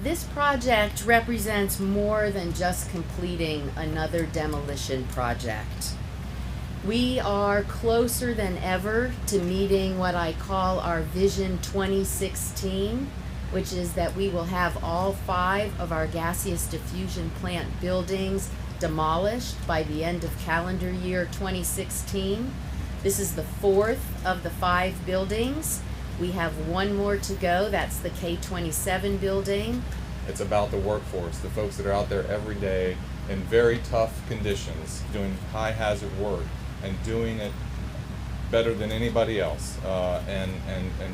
This project represents more than just completing another demolition project. We are closer than ever to meeting what I call our Vision 2016, which is that we will have all 5 of our gaseous diffusion plant buildings demolished by the end of calendar year 2016. This is the 4th of the 5 buildings. We have 1 more to go. That's the K27 building. It's about the workforce, the folks that are out there every day in very tough conditions, doing high hazard work and doing it better than anybody else, and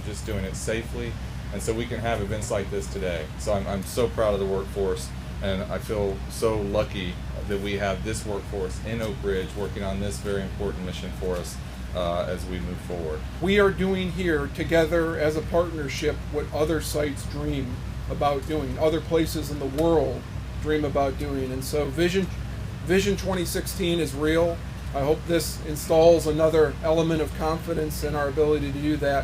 just doing it safely. And so we can have events like this today. So I'm so proud of the workforce, and I feel so lucky that we have this workforce in Oak Ridge working on this very important mission for us as we move forward. We are doing here together as a partnership what other sites dream about doing, other places in the world dream about doing. And so Vision 2016 is real. I hope this installs another element of confidence in our ability to do that.